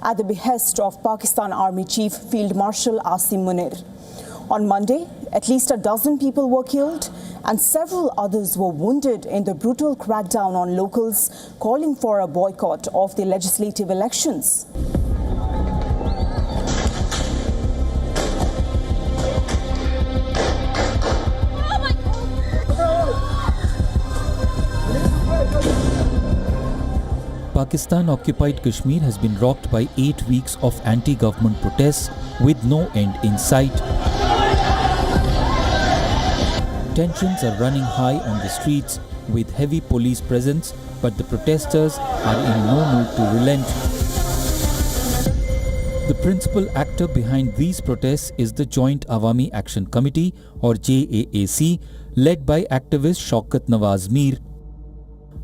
at the behest of Pakistan Army Chief Field Marshal Asim Munir. On Monday, at least a dozen people were killed and several others were wounded in the brutal crackdown on locals calling for a boycott of the legislative elections. Pakistan-occupied Kashmir has been rocked by 8 weeks of anti-government protests with no end in sight. Tensions are running high on the streets with heavy police presence, but the protesters are in no mood to relent. The principal actor behind these protests is the Joint Awami Action Committee or JAAC, led by activist Shaukat Nawaz Mir,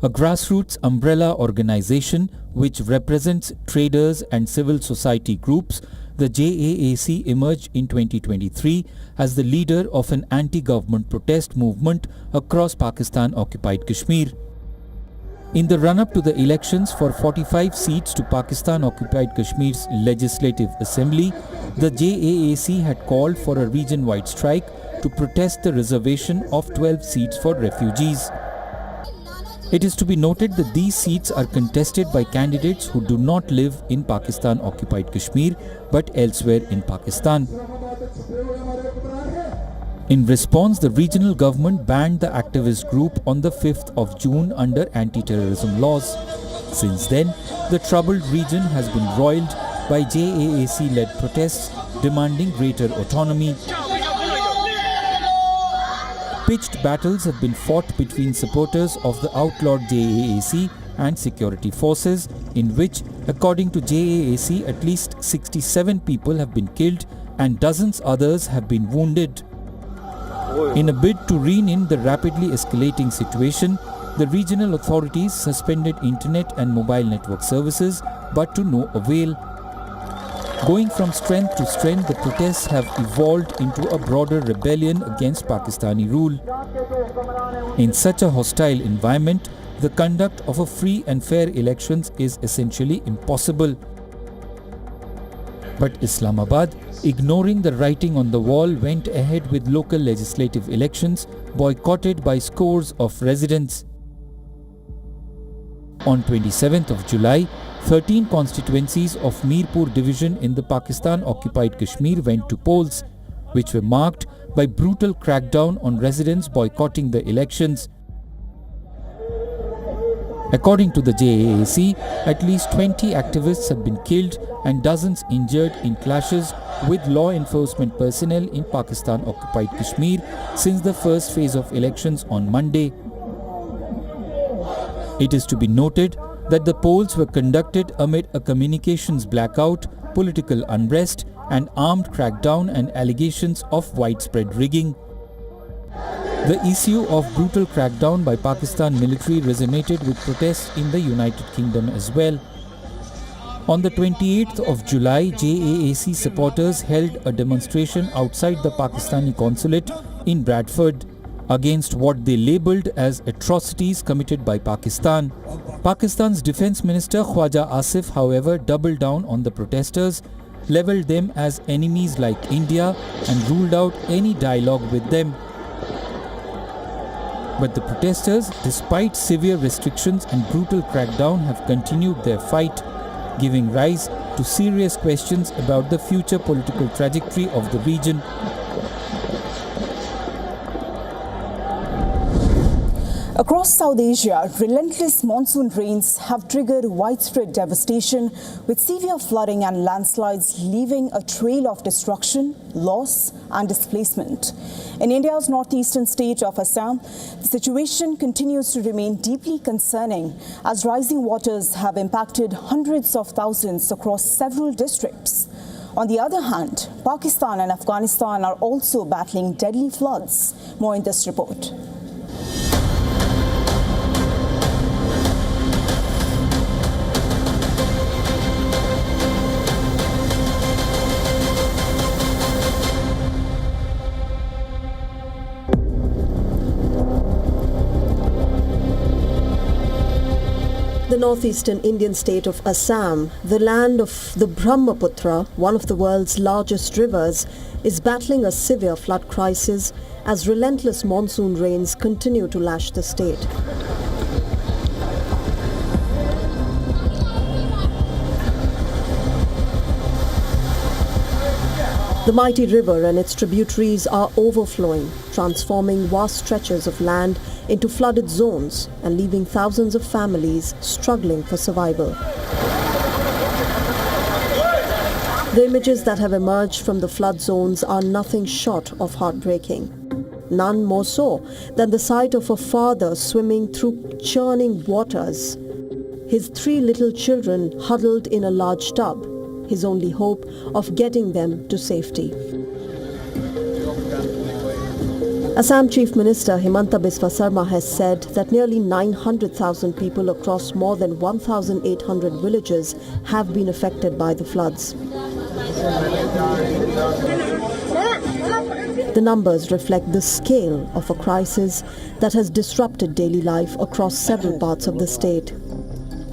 a grassroots umbrella organization which represents traders and civil society groups. The JAAC emerged in 2023 as the leader of an anti-government protest movement across Pakistan-occupied Kashmir. In the run-up to the elections for 45 seats to Pakistan-occupied Kashmir's Legislative Assembly, the JAAC had called for a region-wide strike to protest the reservation of 12 seats for refugees. It is to be noted that these seats are contested by candidates who do not live in Pakistan-occupied Kashmir but elsewhere in Pakistan. In response, the regional government banned the activist group on the 5th of June under anti-terrorism laws. Since then, the troubled region has been roiled by JAAC-led protests demanding greater autonomy. Pitched battles have been fought between supporters of the outlawed JAAC and security forces, in which, according to JAAC, at least 67 people have been killed and dozens others have been wounded. In a bid to rein in the rapidly escalating situation, the regional authorities suspended internet and mobile network services, but to no avail. Going from strength to strength, the protests have evolved into a broader rebellion against Pakistani rule. In such a hostile environment, the conduct of a free and fair elections is essentially impossible. But Islamabad, ignoring the writing on the wall, went ahead with local legislative elections, boycotted by scores of residents. On 27th of July, 13 constituencies of Mirpur division in the Pakistan-occupied Kashmir went to polls, which were marked by brutal crackdown on residents boycotting the elections. According to the JAAC, at least 20 activists have been killed and dozens injured in clashes with law enforcement personnel in Pakistan-occupied Kashmir since the first phase of elections on Monday. It is to be noted that the polls were conducted amid a communications blackout, political unrest, and armed crackdown and allegations of widespread rigging. The issue of brutal crackdown by Pakistan military resonated with protests in the United Kingdom as well. On the 28th of July, JAAC supporters held a demonstration outside the Pakistani consulate in Bradford against what they labelled as atrocities committed by Pakistan. Pakistan's Defence Minister Khwaja Asif, however, doubled down on the protesters, levelled them as enemies like India and ruled out any dialogue with them. But the protesters, despite severe restrictions and brutal crackdown, have continued their fight, giving rise to serious questions about the future political trajectory of the region. Across South Asia, relentless monsoon rains have triggered widespread devastation, with severe flooding and landslides leaving a trail of destruction, loss and displacement. In India's northeastern state of Assam, the situation continues to remain deeply concerning as rising waters have impacted hundreds of thousands across several districts. On the other hand, Pakistan and Afghanistan are also battling deadly floods. More in this report. The northeastern Indian state of Assam, the land of the Brahmaputra, one of the world's largest rivers, is battling a severe flood crisis as relentless monsoon rains continue to lash the state. The mighty river and its tributaries are overflowing, transforming vast stretches of land into flooded zones and leaving thousands of families struggling for survival. The images that have emerged from the flood zones are nothing short of heartbreaking. None more so than the sight of a father swimming through churning waters, his 3 little children huddled in a large tub, his only hope of getting them to safety. Assam Chief Minister Himanta Biswa Sarma has said that nearly 900,000 people across more than 1,800 villages have been affected by the floods. The numbers reflect the scale of a crisis that has disrupted daily life across several parts of the state.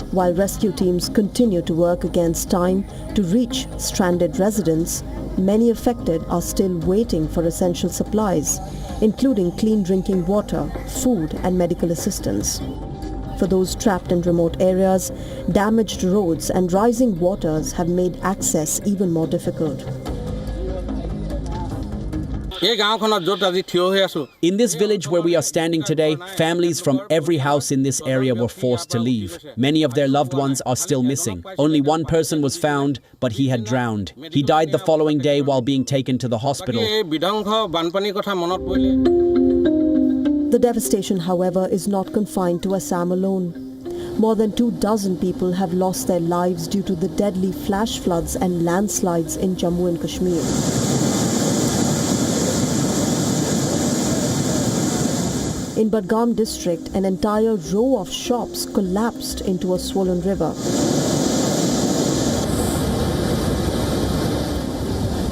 While rescue teams continue to work against time to reach stranded residents, many affected are still waiting for essential supplies, including clean drinking water, food and medical assistance. For those trapped in remote areas, damaged roads and rising waters have made access even more difficult. In this village where we are standing today, families from every house in this area were forced to leave. Many of their loved ones are still missing. Only one person was found, but he had drowned. He died the following day while being taken to the hospital. The devastation, however, is not confined to Assam alone. More than 24 people have lost their lives due to the deadly flash floods and landslides in Jammu and Kashmir. In Budgam district, an entire row of shops collapsed into a swollen river.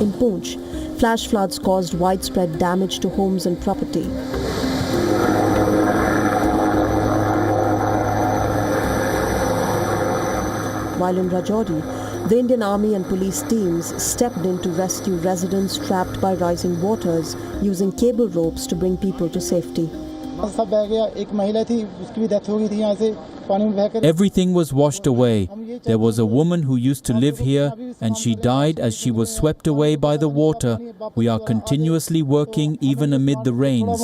In Poonch, flash floods caused widespread damage to homes and property. While in Rajouri, the Indian Army and police teams stepped in to rescue residents trapped by rising waters, using cable ropes to bring people to safety. Everything was washed away. There was a woman who used to live here and she died as she was swept away by the water. We are continuously working even amid the rains.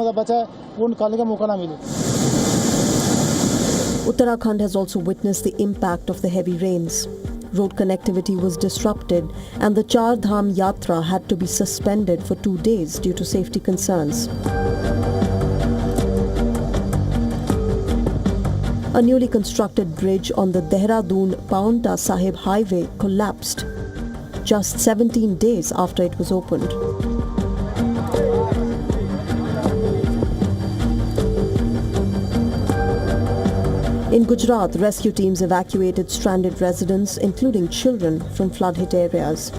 Uttarakhand has also witnessed the impact of the heavy rains. Road connectivity was disrupted and the Char Dham Yatra had to be suspended for 2 days due to safety concerns. A newly constructed bridge on the Dehradun-Paonta Sahib highway collapsed just 17 days after it was opened. In Gujarat, rescue teams evacuated stranded residents, including children, from flood-hit areas.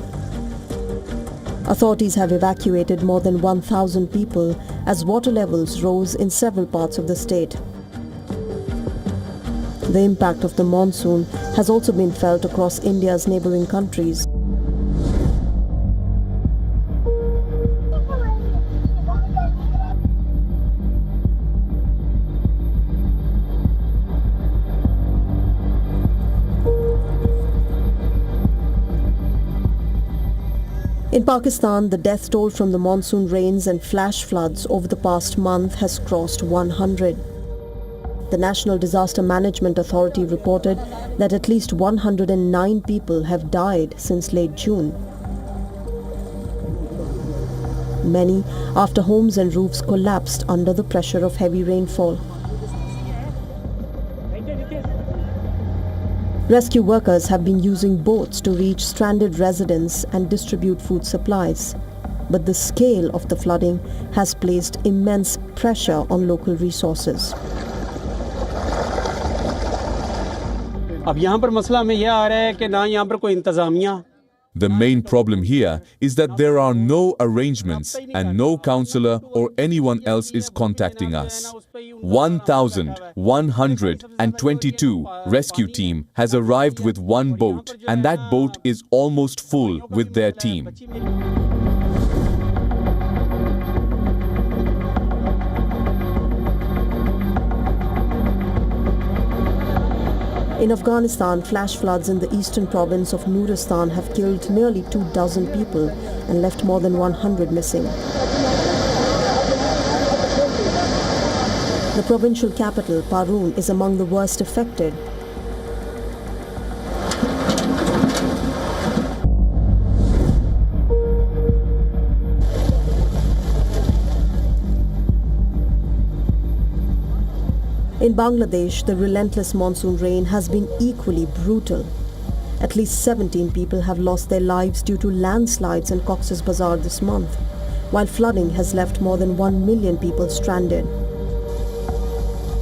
Authorities have evacuated more than 1,000 people as water levels rose in several parts of the state. The impact of the monsoon has also been felt across India's neighboring countries. In Pakistan, the death toll from the monsoon rains and flash floods over the past month has crossed 100. The National Disaster Management Authority reported that at least 109 people have died since late June. Many after homes and roofs collapsed under the pressure of heavy rainfall. Rescue workers have been using boats to reach stranded residents and distribute food supplies. But the scale of the flooding has placed immense pressure on local resources. अब यहाँ पर मसला हमें यह आ रहा है कि ना यहाँ पर कोई इंतज़ामिया The main problem here is that there are no arrangements and no counselor or anyone else is contacting us. 1,122 rescue team has arrived with one boat, and that boat is almost full with their team. In Afghanistan, flash floods in the eastern province of Nuristan have killed nearly 24 people and left more than 100 missing. The provincial capital, Parun, is among the worst affected. In Bangladesh, the relentless monsoon rain has been equally brutal. At least 17 people have lost their lives due to landslides in Cox's Bazar this month, while flooding has left more than 1 million people stranded.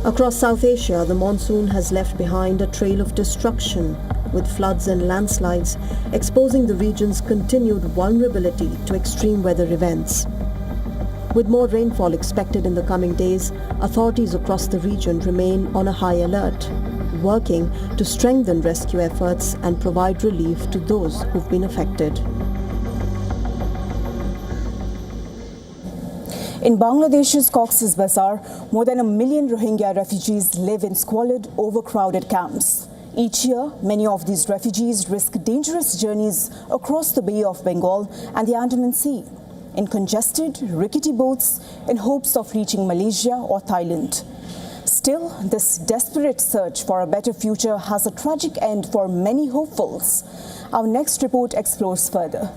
Across South Asia, the monsoon has left behind a trail of destruction, with floods and landslides exposing the region's continued vulnerability to extreme weather events. With more rainfall expected in the coming days, authorities across the region remain on a high alert, working to strengthen rescue efforts and provide relief to those who've been affected. In Bangladesh's Cox's Bazar, more than 1 million Rohingya refugees live in squalid, overcrowded camps. Each year, many of these refugees risk dangerous journeys across the Bay of Bengal and the Andaman Sea, in congested, rickety boats in hopes of reaching Malaysia or Thailand. Still, this desperate search for a better future has a tragic end for many hopefuls. Our next report explores further.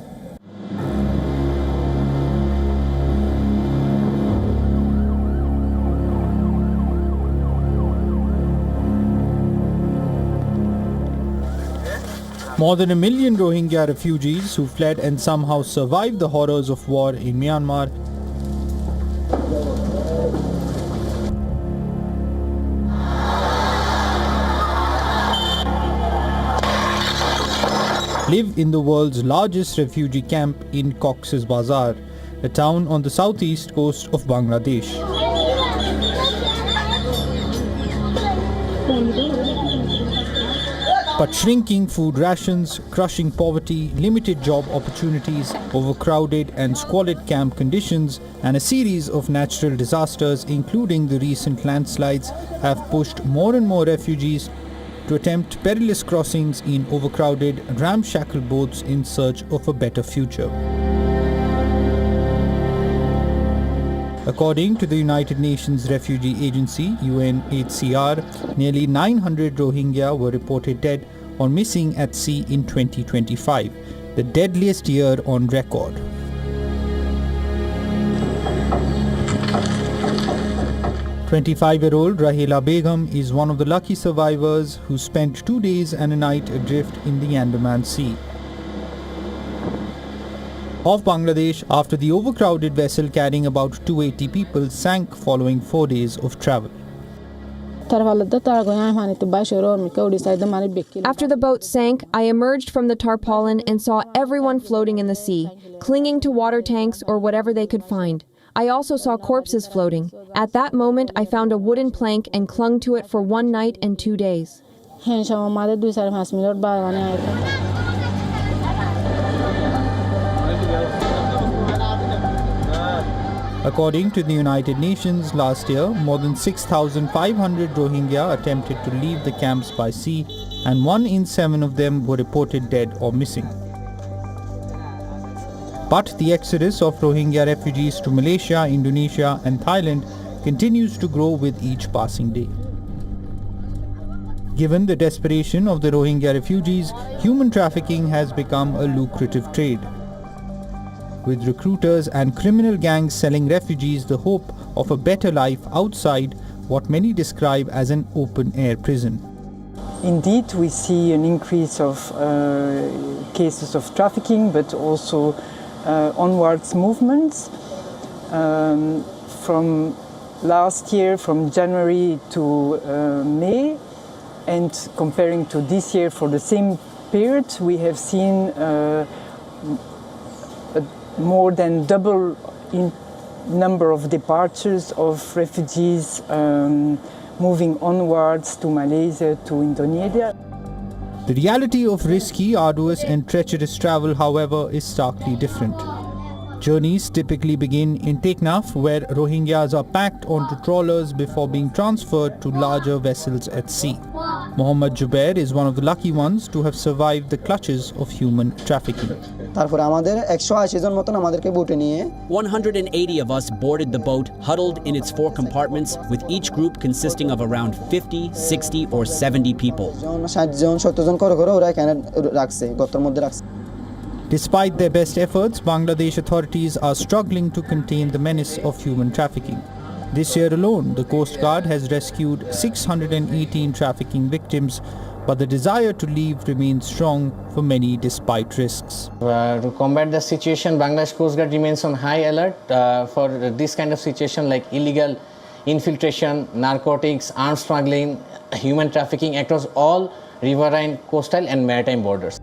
More than 1 million Rohingya refugees who fled and somehow survived the horrors of war in Myanmar live in the world's largest refugee camp in Cox's Bazar, a town on the southeast coast of Bangladesh. But shrinking food rations, crushing poverty, limited job opportunities, overcrowded and squalid camp conditions, and a series of natural disasters, including the recent landslides, have pushed more and more refugees to attempt perilous crossings in overcrowded, ramshackle boats in search of a better future. According to the United Nations Refugee Agency, UNHCR, nearly 900 Rohingya were reported dead or missing at sea in 2025, the deadliest year on record. "25-year-old Rahela Begum is one of the lucky survivors who spent 2 days and a night adrift in the Andaman Sea of Bangladesh after the overcrowded vessel carrying about 280 people sank following 4 days of travel. After the boat sank, I emerged from the tarpaulin and saw everyone floating in the sea, clinging to water tanks or whatever they could find. I also saw corpses floating. At that moment, I found a wooden plank and clung to it for 1 night and 2 days. According to the United Nations, last year, more than 6,500 Rohingya attempted to leave the camps by sea, and 1 in 7 of them were reported dead or missing. But the exodus of Rohingya refugees to Malaysia, Indonesia and Thailand continues to grow with each passing day. Given the desperation of the Rohingya refugees, human trafficking has become a lucrative trade, with recruiters and criminal gangs selling refugees the hope of a better life outside what many describe as an open-air prison. Indeed, we see an increase of cases of trafficking, but also onwards movements. From last year, from January to May, and comparing to this year for the same period, we have seen more than double in number of departures of refugees moving onwards to Malaysia, to Indonesia. The reality of risky, arduous and treacherous travel, however, is starkly different. Journeys typically begin in Teknaf, where Rohingyas are packed onto trawlers before being transferred to larger vessels at sea. Mohammad Jubair is one of the lucky ones to have survived the clutches of human trafficking. 180 of us boarded the boat, huddled in its 4 compartments, with each group consisting of around 50, 60 or 70 people. Despite their best efforts, Bangladesh authorities are struggling to contain the menace of human trafficking. This year alone, the Coast Guard has rescued 618 trafficking victims, but the desire to leave remains strong for many despite risks. To combat the situation, Bangladesh Coast Guard remains on high alert for this kind of situation like illegal infiltration, narcotics, arms smuggling, human trafficking across all riverine, coastal and maritime borders.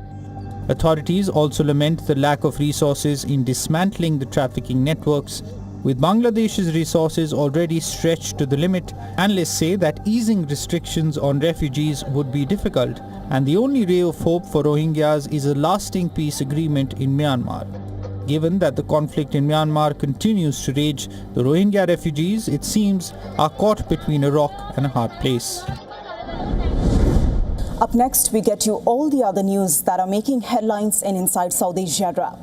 Authorities also lament the lack of resources in dismantling the trafficking networks. With Bangladesh's resources already stretched to the limit, analysts say that easing restrictions on refugees would be difficult, and the only ray of hope for Rohingyas is a lasting peace agreement in Myanmar. Given that the conflict in Myanmar continues to rage, the Rohingya refugees, it seems, are caught between a rock and a hard place. Up next, we get you all the other news that are making headlines in Inside South Asia Wrap.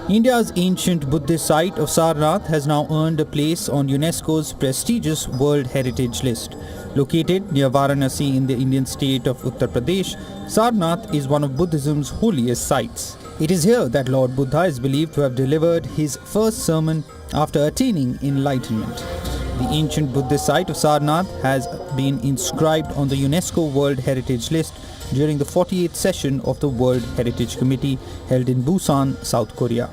India's ancient Buddhist site of Sarnath has now earned a place on UNESCO's prestigious World Heritage List. Located near Varanasi in the Indian state of Uttar Pradesh, Sarnath is one of Buddhism's holiest sites. It is here that Lord Buddha is believed to have delivered his first sermon after attaining enlightenment. The ancient Buddhist site of Sarnath has been inscribed on the UNESCO World Heritage List during the 48th session of the World Heritage Committee held in Busan, South Korea.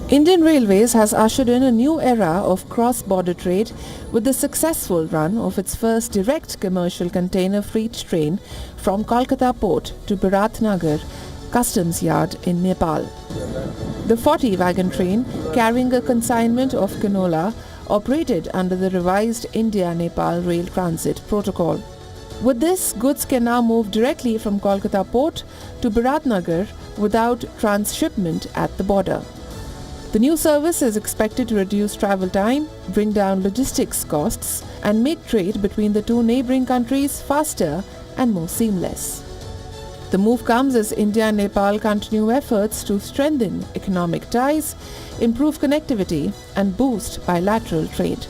Indian Railways has ushered in a new era of cross-border trade with the successful run of its first direct commercial container freight train from Kolkata port to Biratnagar Customs Yard in Nepal. The 40-wagon train carrying a consignment of canola operated under the revised India-Nepal Rail Transit Protocol. With this, goods can now move directly from Kolkata port to Biratnagar without transshipment at the border. The new service is expected to reduce travel time, bring down logistics costs, and make trade between the two neighboring countries faster and more seamless. The move comes as India and Nepal continue efforts to strengthen economic ties, improve connectivity, and boost bilateral trade.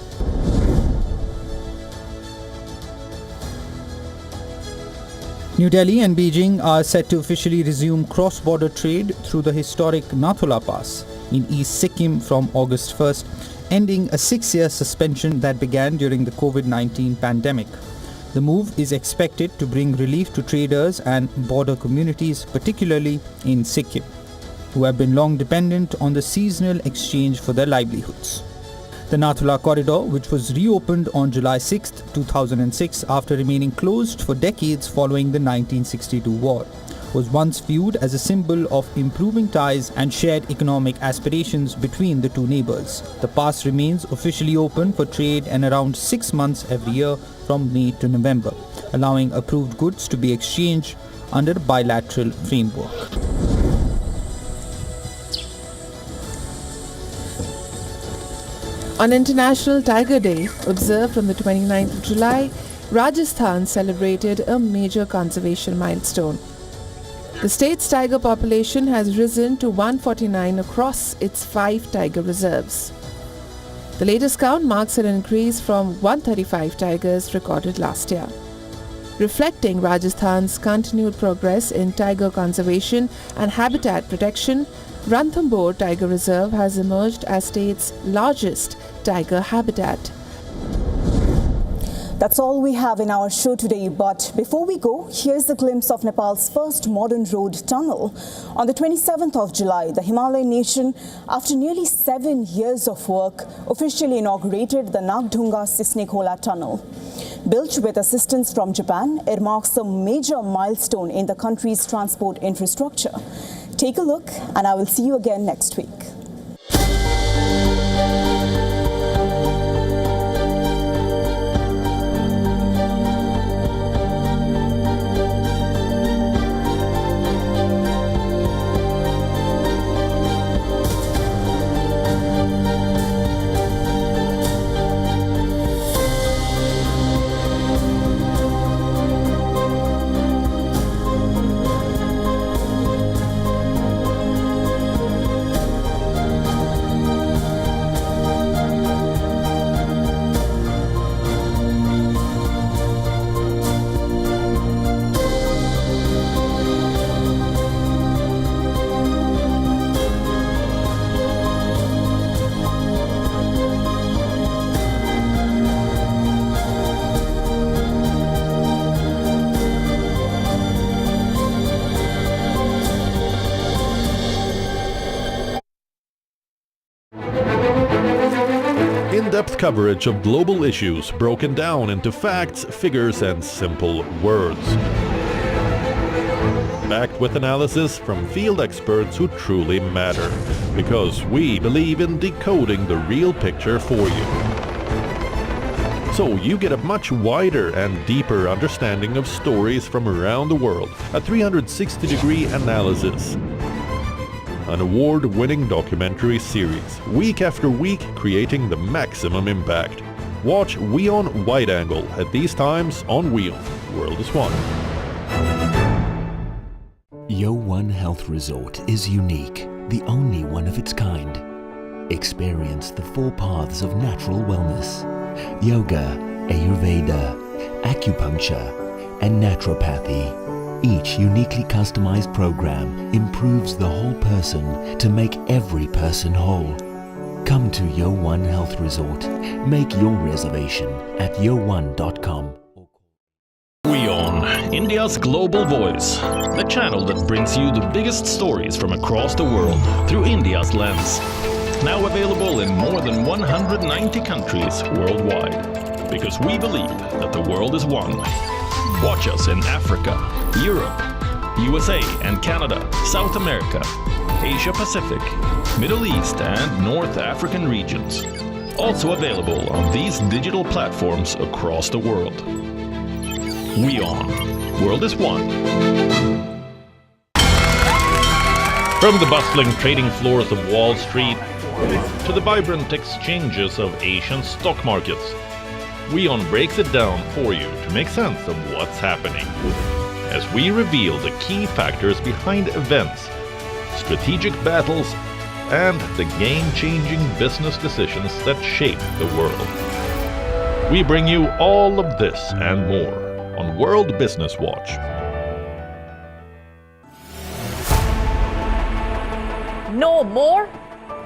New Delhi and Beijing are set to officially resume cross-border trade through the historic Nathula Pass in East Sikkim from August 1st, ending a 6-year suspension that began during the COVID-19 pandemic. The move is expected to bring relief to traders and border communities, particularly in Sikkim, who have been long dependent on the seasonal exchange for their livelihoods. The Nathula Corridor, which was reopened on July 6, 2006 after remaining closed for decades following the 1962 war, was once viewed as a symbol of improving ties and shared economic aspirations between the two neighbors. The pass remains officially open for trade and around 6 months every year from May to November, allowing approved goods to be exchanged under a bilateral framework. On International Tiger Day, observed on the 29th of July, Rajasthan celebrated a major conservation milestone. The state's tiger population has risen to 149 across its 5 tiger reserves. The latest count marks an increase from 135 tigers recorded last year. Reflecting Rajasthan's continued progress in tiger conservation and habitat protection, Ranthambore Tiger Reserve has emerged as state's largest tiger habitat. That's all we have in our show today, but before we go, here's a glimpse of Nepal's first modern road tunnel. On the 27th of July, the Himalayan nation, after nearly 7 years of work, officially inaugurated the Nagdhunga-Sisnekhola tunnel. Built with assistance from Japan, it marks a major milestone in the country's transport infrastructure. Take a look, and I will see you again next week. In-depth coverage of global issues broken down into facts, figures, and simple words. Backed with analysis from field experts who truly matter, because we believe in decoding the real picture for you. So you get a much wider and deeper understanding of stories from around the world, a 360-degree analysis. An award-winning documentary series, week after week creating the maximum impact. Watch WION Wide Angle at these times on WION. World is One. YO1 Health Resort is unique, the only one of its kind. Experience the 4 paths of natural wellness: yoga, Ayurveda, acupuncture, and naturopathy. Each uniquely customized program improves the whole person to make every person whole. Come to YO1 Health Resort. Make your reservation at yo1.com. WION, India's global voice, the channel that brings you the biggest stories from across the world through India's lens. Now available in more than 190 countries worldwide, because we believe that the world is one. Watch us in Africa, Europe, USA and Canada, South America, Asia Pacific, Middle East and North African regions. Also available on these digital platforms across the world. WION, World is One. From the bustling trading floors of Wall Street to the vibrant exchanges of Asian stock markets, WION breaks it down for you to make sense of what's happening, as we reveal the key factors behind events, strategic battles, and the game-changing business decisions that shape the world. We bring you all of this and more on World Business Watch. Know more?